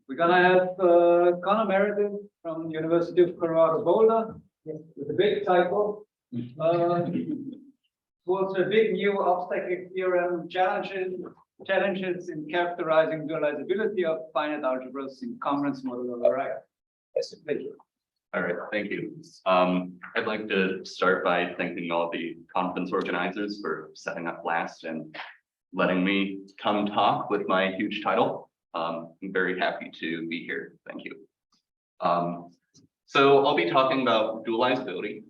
We're gonna have Connor Meredith from University of Colorado Boulder with a big typo. Was a big new obstacle theorem challenges in characterizing dualizability of finite algebras in congruence modular array. Yes, thank you. All right, thank you. I'd like to start by thanking all the conference organizers for setting up BLAST and letting me come talk with my huge title. I'm very happy to be here. Thank you. So I'll be talking about dualizability,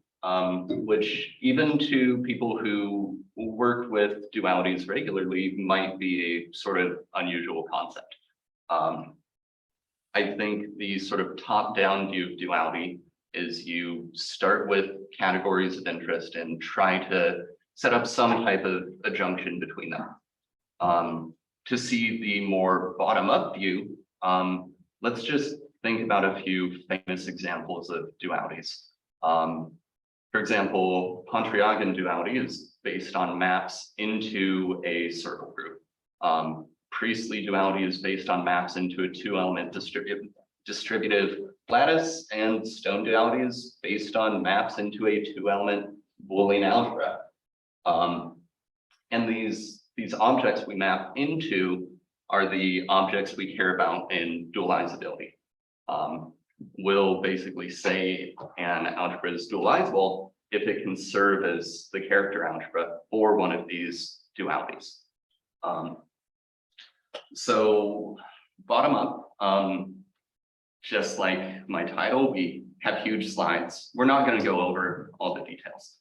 which even to people who work with dualities regularly might be a sort of unusual concept. I think the sort of top-down view of duality is you start with categories of interest and try to set up some type of adjunction between them. To see the more bottom-up view, let's just think about a few famous examples of dualities. For example, Pontryagin duality is based on maps into a circle group. Priestley duality is based on maps into a two-element distributive lattice, and Stone duality is based on maps into a two-element Boolean algebra. And these objects we map into are the objects we care about in dualizability. We'll basically say an algebra is dualizable if it can serve as the character algebra for one of these dualities. So bottom up, just like my title, we have huge slides. We're not going to go over all the details.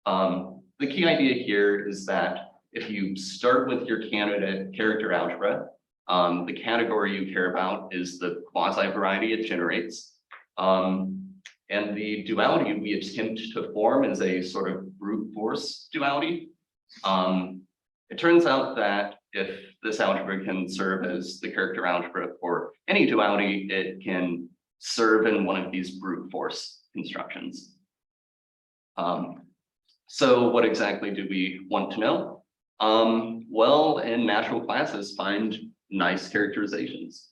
The key idea here is that if you start with your candidate character algebra, the category you care about is the quasi-variety it generates. And the duality we attempt to form is a sort of brute force duality. It turns out that if this algebra can serve as the character algebra for any duality, it can serve in one of these brute force constructions. So what exactly do we want to know? Well, in natural classes, find nice characterizations.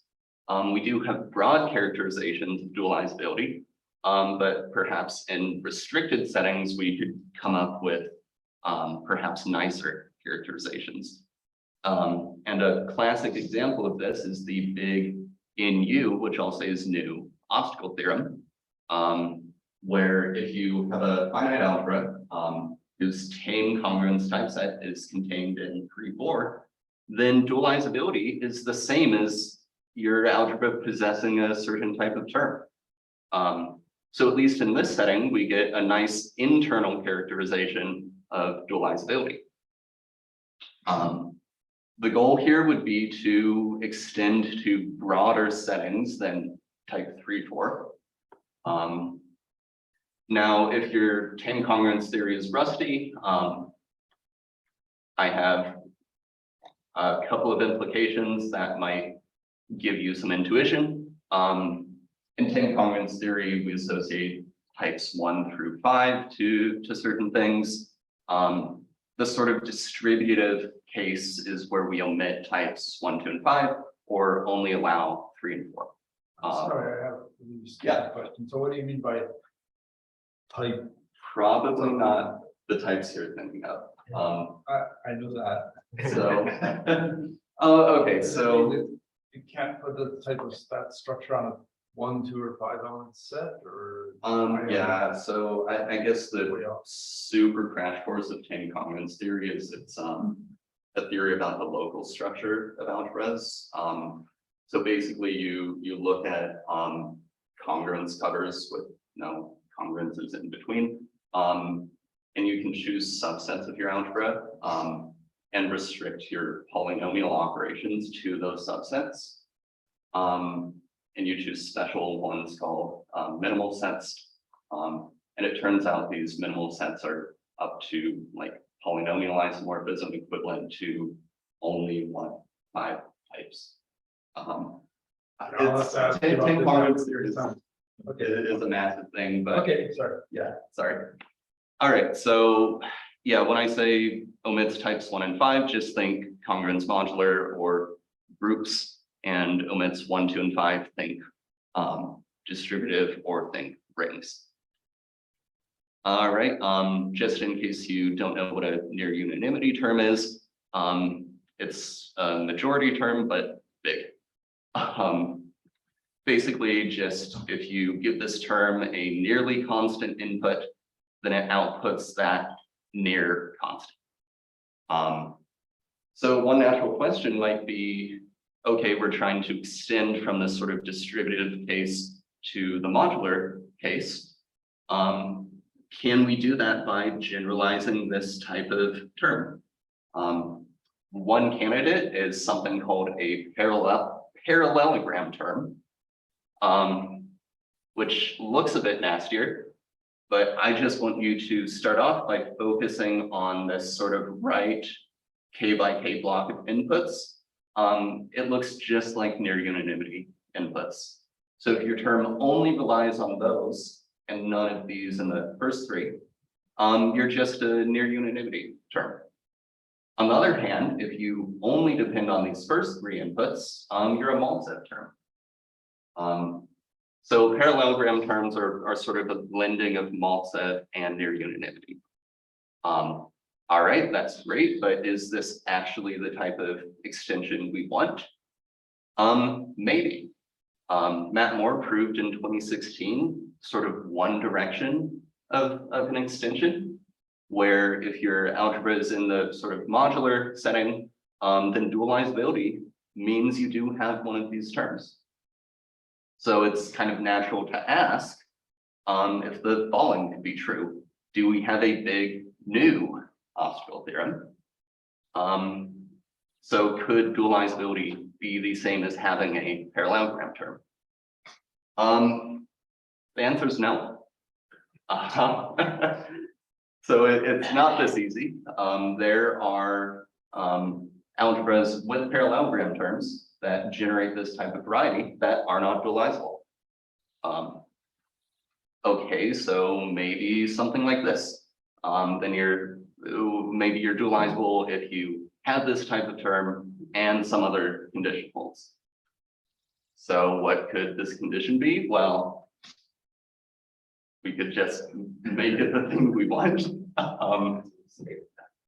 We do have broad characterizations of dualizability, but perhaps in restricted settings, we could come up with perhaps nicer characterizations. And a classic example of this is the big in U, which I'll say is new, obstacle theorem, where if you have a finite algebra whose tame congruence typeset is contained in 3-4, then dualizability is the same as your algebra possessing a certain type of term. So at least in this setting, we get a nice internal characterization of dualizability. The goal here would be to extend to broader settings than type 3-4. Now, if your tame congruence theory is rusty, I have a couple of implications that might give you some intuition. In tame congruence theory, we associate types 1 through 5 to certain things. The sort of distributive case is where we omit types 1, 2, and 5, or only allow 3 and 4. Sorry, I have a question. So what do you mean by type? Probably not the types you're thinking of. I know that. So, oh, okay. So you can't put the type of stat structure on a 1, 2, or 5 element set, or yeah. So I guess the super crash course of tame congruence theory is it's a theory about the local structure of algebras. So basically, you look at congruence covers with no congruences in between, and you can choose subsets of your algebra and restrict your polynomial operations to those subsets. And you choose special ones called minimal sets. And it turns out these minimal sets are up to like polynomial isomorphism equivalent to only 5 types. Tame congruence theory is a massive thing, but okay, sorry. Yeah, sorry. All right, so yeah, when I say omits types 1 and 5, just think congruence modular or groups. and omits 1, 2, and 5, think distributive or think rings. All right, just in case you don't know what a near unanimity term is, it's a majority term, but big. Basically, just if you give this term a nearly constant input, then it outputs that near constant. So one natural question might be, okay, we're trying to extend from this sort of distributive case to the modular case. Can we do that by generalizing this type of term? One candidate is something called a parallelogram term, which looks a bit nastier, but I just want you to start off by focusing on this sort of right K by K block of inputs. It looks just like near unanimity inputs. So if your term only relies on those and none of these in the first three, you're just a near unanimity term. On the other hand, if you only depend on these first three inputs, you're a Maltsev term. So parallelogram terms are sort of a blending of Maltsev and near unanimity. All right, that's great, but is this actually the type of extension we want? Maybe. Matt Moore proved in 2016 sort of one direction of an extension, where if your algebra is in the sort of modular setting, then dualizability means you do have one of these terms. So it's kind of natural to ask if the following could be true. Do we have a big new obstacle theorem? So could dualizability be the same as having a parallelogram term? The answer is no. So it's not this easy. There are algebras with parallelogram terms that generate this type of variety that are not dualizable. Okay, so maybe something like this. Then maybe you're dualizable if you have this type of term and some other condition holds. So what could this condition be? Well, we could just make it the thing we want.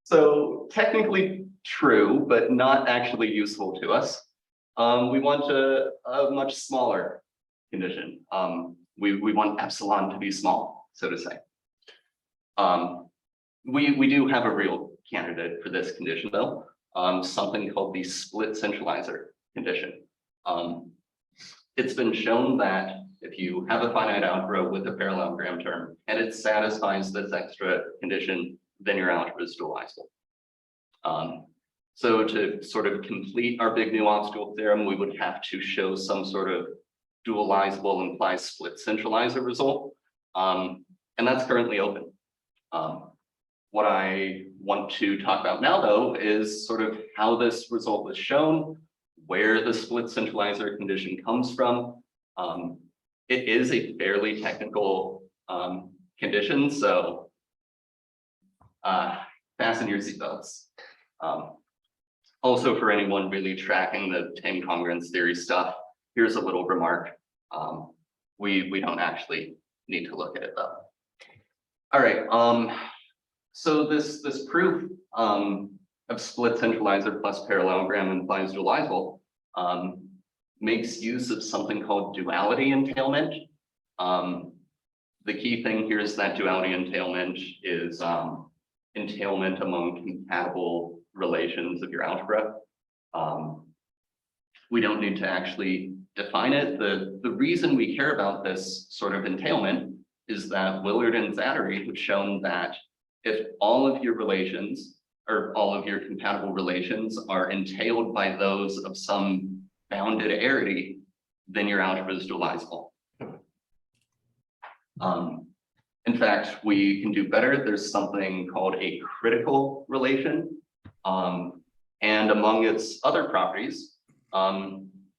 So technically true, but not actually useful to us. We want a much smaller condition. We want epsilon to be small, so to say. We do have a real candidate for this condition though, something called the split centralizer condition. It's been shown that if you have a finite algebra with a parallelogram term and it satisfies this extra condition, then your algebra is dualizable. So to sort of complete our big new obstacle theorem, we would have to show some sort of dualizable implies split centralizer result. And that's currently open. What I want to talk about now, though, is sort of how this result was shown, where the split centralizer condition comes from. It is a fairly technical condition, so fasten your seatbelts. Also, for anyone really tracking the tame congruence theory stuff, here's a little remark. We don't actually need to look at it though. All right. So this proof of split centralizer plus parallelogram implies dualizable makes use of something called duality entailment. The key thing here is that duality entailment is entailment among compatible relations of your algebra. We don't need to actually define it. The reason we care about this sort of entailment is that Willard and Zattery have shown that if all of your relations or all of your compatible relations are entailed by those of some bounded arity, then your algebra is dualizable. In fact, we can do better. There's something called a critical relation. And among its other properties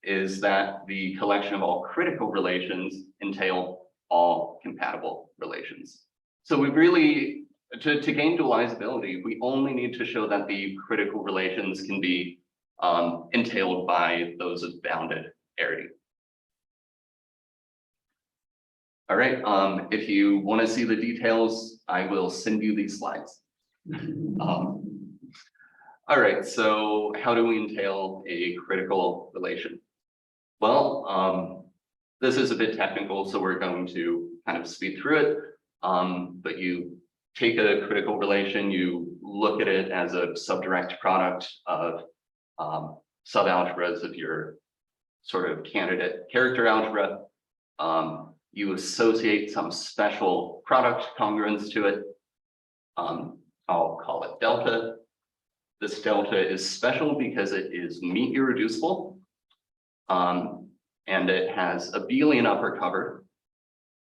is that the collection of all critical relations entail all compatible relations. So we really, to gain dualizability, we only need to show that the critical relations can be entailed by those of bounded arity. All right, if you want to see the details, I will send you these slides. All right, so how do we entail a critical relation? Well, this is a bit technical, so we're going to kind of speed through it. But you take a critical relation, you look at it as a subdirect product of subalgebras of your sort of candidate character algebra. You associate some special product congruence to it. I'll call it delta. This delta is special because it is meet irreducible. And it has abelian upper cover.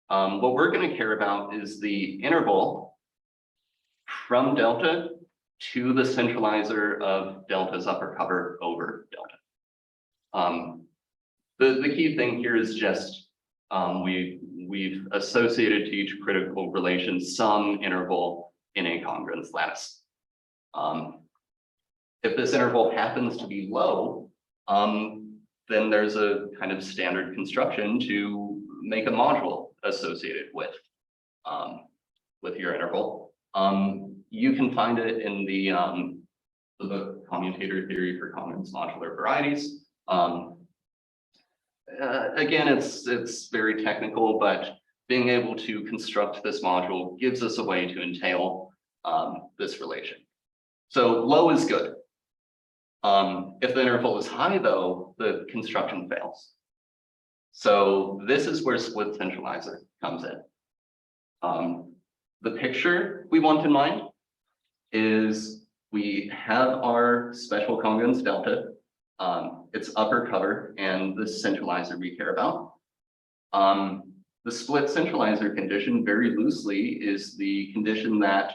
What we're going to care about is the interval from delta to the centralizer of delta's upper cover over delta. The key thing here is just we've associated to each critical relation some interval in a congruence lattice. If this interval happens to be low, then there's a kind of standard construction to make a module associated with your interval. You can find it in the book Commutator Theory for Congruence Modular Varieties. Again, it's very technical, but being able to construct this module gives us a way to entail this relation. So low is good. If the interval is high, though, the construction fails. So this is where split centralizer comes in. The picture we want in mind is we have our special congruence delta, its upper cover, and the centralizer we care about. The split centralizer condition, very loosely, is the condition that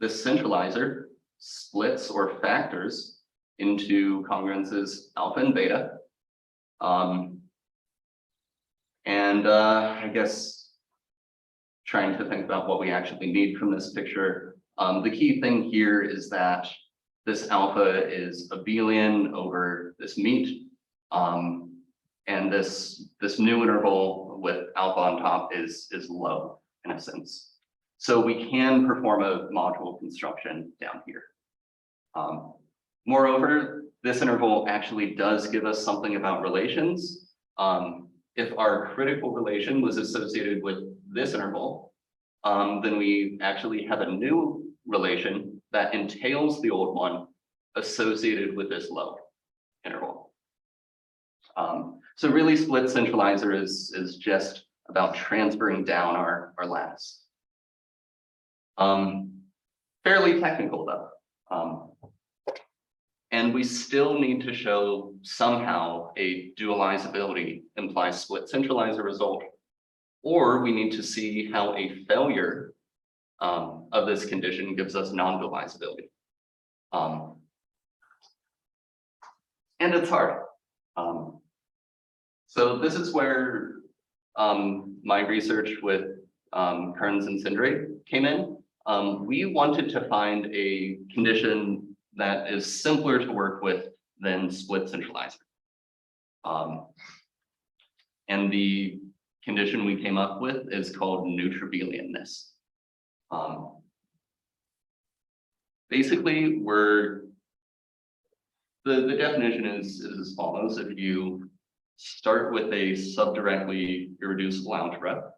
the centralizer splits or factors into congruences alpha and beta. I guess trying to think about what we actually need from this picture. The key thing here is that this alpha is abelian over this meet, and this new interval with alpha on top is low in a sense. So we can perform a module construction down here. Moreover, this interval actually does give us something about relations. If our critical relation was associated with this interval, then we actually have a new relation that entails the old one associated with this low interval. So really, split centralizer is just about transferring down our lattice. Fairly technical though. And we still need to show somehow a dualizability implies split centralizer result, or we need to see how a failure of this condition gives us non-dualizability. And it's hard. So this is where my research with Kearns and Sindre came in. We wanted to find a condition that is simpler to work with than split centralizer. And the condition we came up with is called neutrabelianness. Basically, the definition is as follows. If you start with a subdirectly irreducible algebra,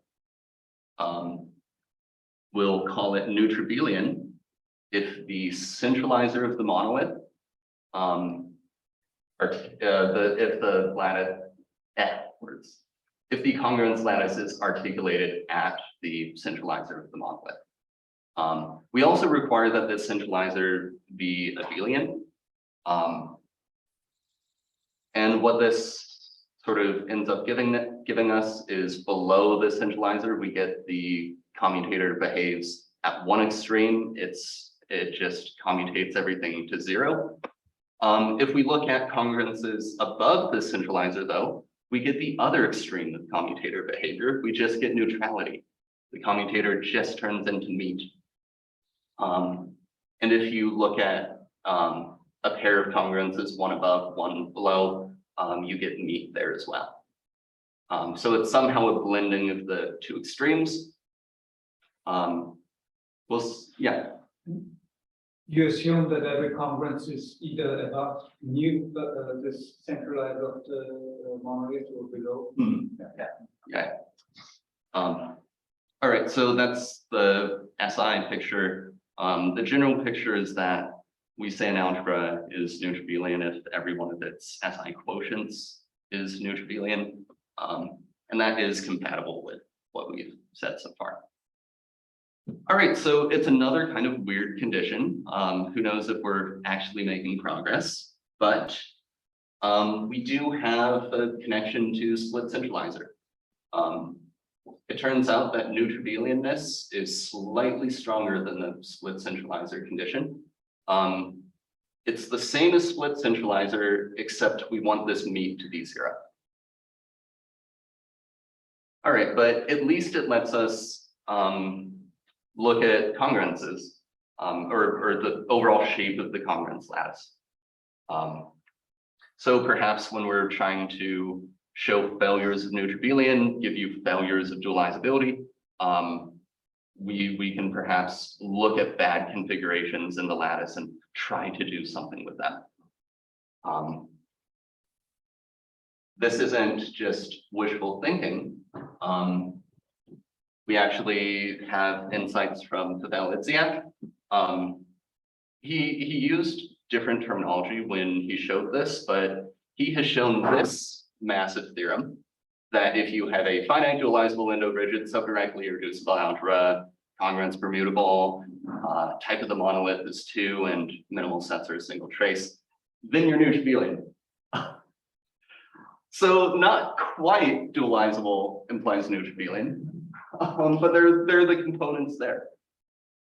we'll call it neutrabelian if the centralizer of the monolith, if the congruence lattice is articulated at the centralizer of the monolith. We also require that this centralizer be abelian. And what this sort of ends up giving us is below the centralizer, we get the commutator behaves at one extreme. It just commutates everything to 0. If we look at congruences above the centralizer, though, we get the other extreme of commutator behavior. We just get neutrality. The commutator just turns into meet. And if you look at a pair of congruences, one above, one below, you get meat there as well. So it's somehow a blending of the two extremes. Yeah, You assume that every congruence is either above this centralized of the monolith or below. yeah. All right, so that's the SI picture. The general picture is that we say an algebra is neutrabelian if every one of its SI quotients is neutrabelian. And that is compatible with what we've said so far. All right, so it's another kind of weird condition. Who knows if we're actually making progress, but we do have a connection to split centralizer. It turns out that neutrabelianness is slightly stronger than the split centralizer condition. It's the same as split centralizer, except we want this meat to be 0. All right, but at least it lets us look at congruences, or the overall shape of the congruence lattice. So perhaps when we're trying to show failures of neutrabelian, give you failures of dualizability, we can perhaps look at bad configurations in the lattice and try to do something with them. This isn't just wishful thinking. We actually have insights from Pavel Idziak. He used different terminology when he showed this, but he has shown this massive theorem that if you have a finite dualizable endo-rigid subdirectly reducible algebra, congruence permutable, type of the monolith is 2, and minimal sensor is single trace, then you're neutrabelian. So not quite dualizable implies neutrabelian, but there are the components there.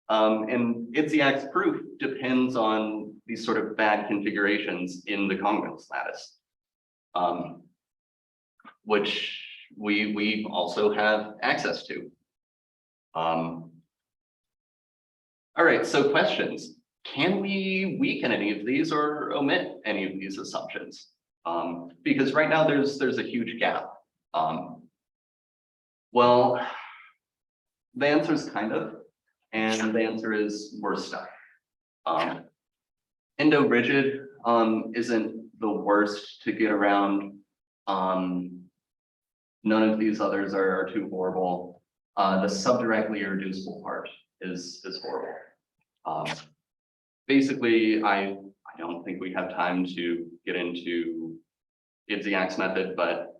And Idziak's proof depends on these sort of bad configurations in the congruence lattice, which we also have access to. All right, so questions. Can we weaken any of these or omit any of these assumptions? Because right now there's a huge gap. Well, the answer is kind of, and the answer is we're stuck. Endo-rigid isn't the worst to get around. None of these others are too horrible. The subdirectly irreducible part is horrible. Basically, I don't think we have time to get into Idziak's method, but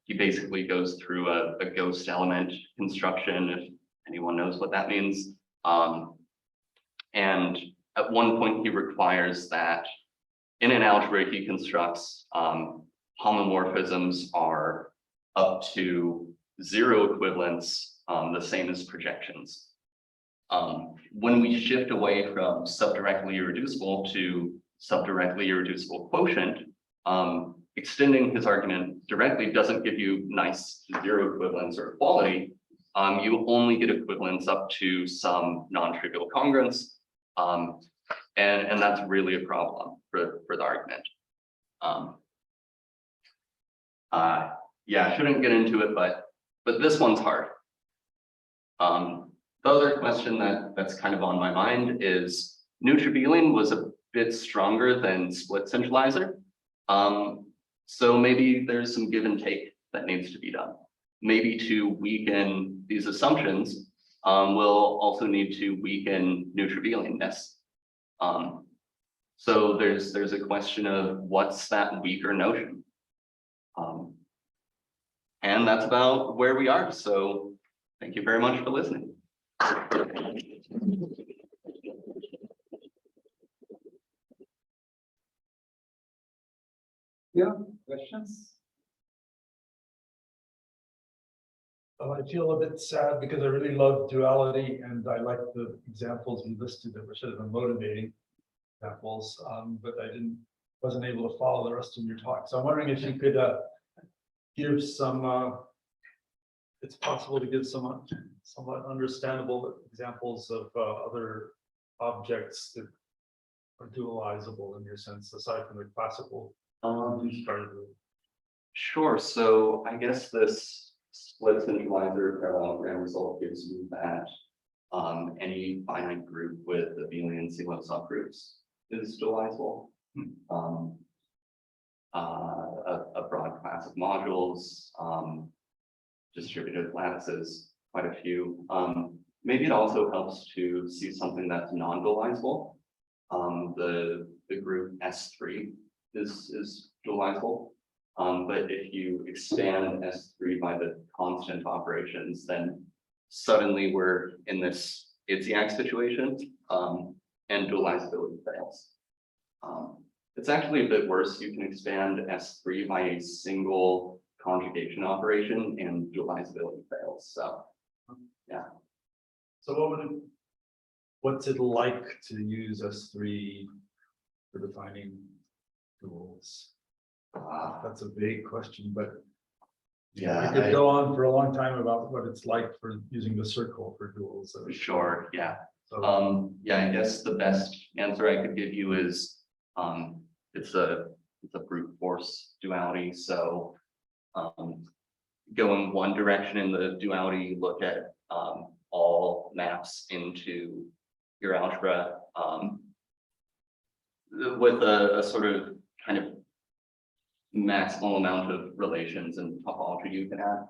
he basically goes through a ghost element construction, if anyone knows what that means. And at one point, he requires that in an algebra he constructs, homomorphisms are up to 0 equivalents, the same as projections. When we shift away from subdirectly irreducible to subdirectly irreducible quotient, extending his argument directly doesn't give you nice 0 equivalents or equality. You only get equivalents up to some non-trivial congruence, and that's really a problem for the argument. Yeah, I shouldn't get into it, but this one's hard. The other question that's kind of on my mind is neutrabelian was a bit stronger than split centralizer. So maybe there's some give and take that needs to be done. Maybe to weaken these assumptions, we'll also need to weaken neutrabelianness. So there's a question of what's that weaker notion? And that's about where we are. So thank you very much for listening. Yeah, questions? I feel a bit sad because I really love duality and I like the examples you listed that were sort of the motivating examples, but I wasn't able to follow the rest of your talk. So I'm wondering if you could give some, it's possible to give some somewhat understandable examples of other objects that are dualizable in your sense, aside from the classical? You started with? Sure, so I guess this split centralizer parallelogram result gives you that any finite group with abelian singular subgroups is dualizable. A broad class of modules, distributed lattices, quite a few. Maybe it also helps to see something that's non-dualizable. The group S3 is dualizable. But if you expand S3 by the constant operations, then suddenly we're in this Itziak situation, and dualizability fails. It's actually a bit worse. You can expand S3 by a single conjugation operation and dualizability fails. So, yeah. So what's it like to use S3 for defining duals? That's a big question, but Yeah, we could go on for a long time about what it's like for using the circle for duals. So, sure, yeah. so Yeah, I guess the best answer I could give you is it's a brute force duality. So go in one direction in the duality, look at all maps into your algebra with a sort of kind of maximal amount of relations and topology you can add.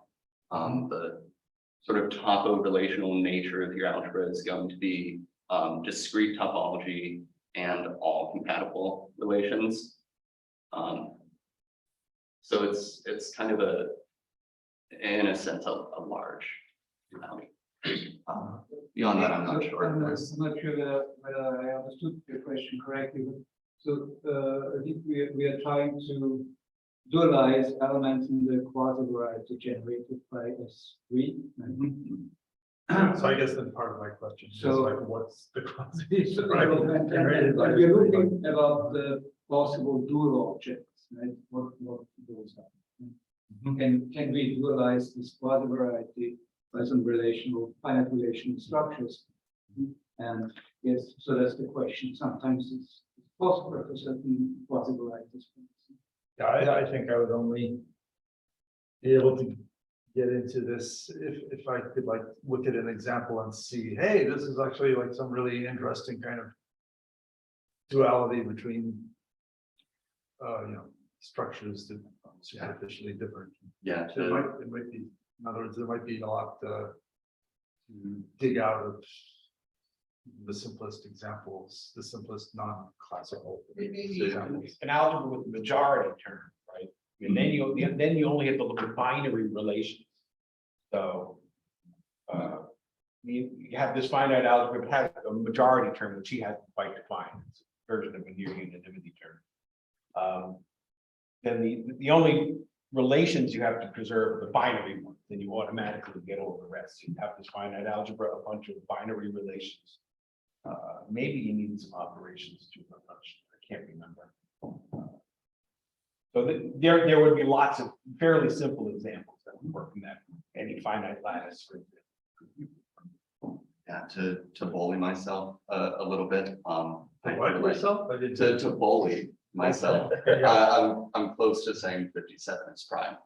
The sort of topo-relational nature of your algebra is going to be discrete topology and all compatible relations. So it's kind of in a sense, a large amount. Beyond that, I'm not sure. I'm not sure whether I understood your question correctly. So I think we are trying to dualize elements in the quasi-variety generated by S3. so I guess then part of my question is So- like, what's the quasi? So, and we're looking about the possible dual objects, right? What those are. Can we dualize this quasi-variety by some finite relational structures? And yes, so that's the question. Sometimes it's possible for certain quasi-varieties. Yeah, I think I would only be able to get into this if I could like look at an example and see, hey, this is actually like some really interesting kind of duality between structures that are superficially different. Yeah, It might be, in other words, there might be a lot to dig out of the simplest examples, the simplest non-classical examples. An algebra with a majority term, right? And then you only have to look at binary relations. So you have this finite algebra that has a majority term, which he hasn't quite defined. It's a version of a near unanimity term. Then the only relations you have to preserve are the binary ones, then you automatically get over the rest. So you have this finite algebra, a bunch of binary relations. Maybe you need some operations too, I'm not sure. I can't remember. So there would be lots of fairly simple examples that would work in that any finite lattice, for example. yeah. To bully myself a little bit. I Like feel like myself, I did to bully myself. I'm close to saying 57 is prime.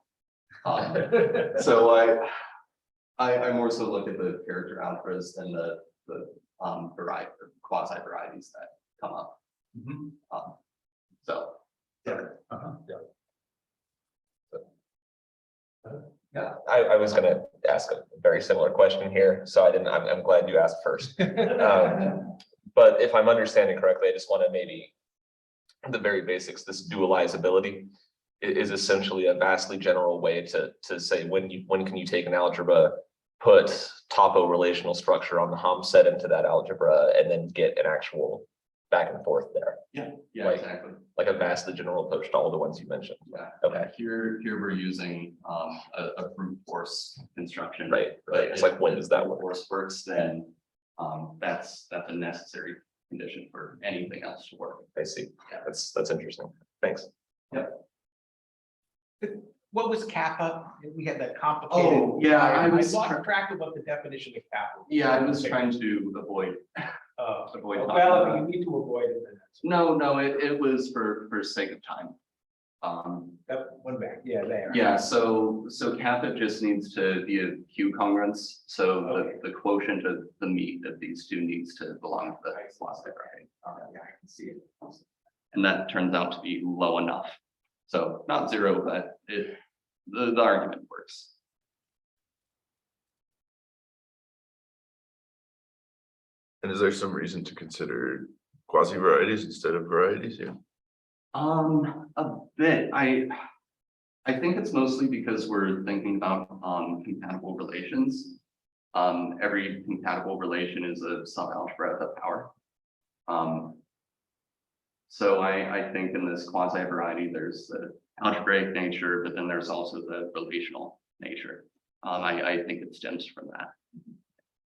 So I more so look at the character algebras than the variety quasi varieties that come up. So Yeah, I was gonna ask a very similar question here, so I'm glad you asked first. But if I'm understanding correctly, I just want to maybe the very basics, this dualizability is essentially a vastly general way to say when can you take an algebra, put topo relational structure on the Hom set into that algebra, and then get an actual back and forth there. yeah, Like- exactly. Like a vastly general approach to all the ones you mentioned. Yeah. Okay. Here we're using a brute force construction. Right. But It's like, when does that brute work? force works, then that's a necessary condition for anything else to work. I see. Yeah. That's interesting. Thanks. what was kappa? We had that complicated. Oh, yeah, I was lost try- track of what the definition of kappa. was. Yeah, I was trying to avoid. Avoid talking Well, about if you need to avoid it, then that's. No, it was for sake of time. That one back, yeah, there. Yeah, so kappa just needs to be a Q congruence, so Okay. the quotient of the meat of these two needs to belong to the plastic, right? Yeah, I can see it. And that turns out to be low enough. So not zero, but the argument works. And is there some reason to consider quasi varieties instead of varieties here? A bit, I think it's mostly because we're thinking about compatible relations. Every compatible relation is a subalgebra of the power. So I think in this quasi variety, there's the algebraic nature, but then there's also the relational nature. I think it stems from that.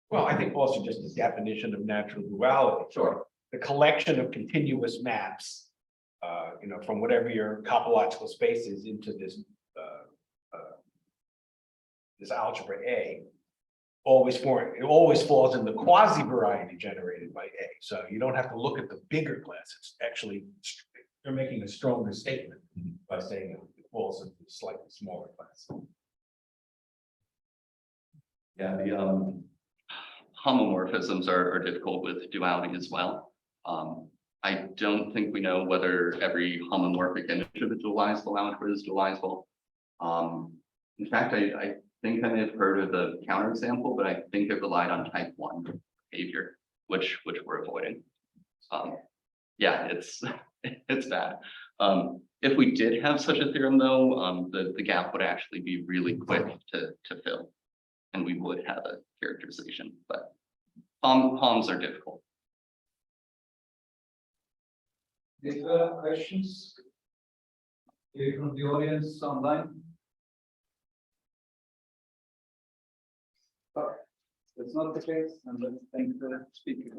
Well, I think also just the definition of natural duality. Sure. The collection of continuous maps, from whatever your topological space is into this, this algebra A, it always falls in the quasi variety generated by A. So you don't have to look at the bigger class. It's actually, you're making a stronger statement by saying it falls into the slightly smaller class. Yeah, the homomorphisms are difficult with duality as well. I don't think we know whether every homomorphic image of a dualizable algebra is dualizable. In fact, I think I may have heard of the counterexample, but I think it relied on type 1 behavior, which we're avoiding. Yeah, it's it's bad. If we did have such a theorem, though, the gap would actually be really quick to fill, and we would have a characterization. But POMs are difficult. Any further questions? Here from the audience online? That's not the case, and let's thank the speaker.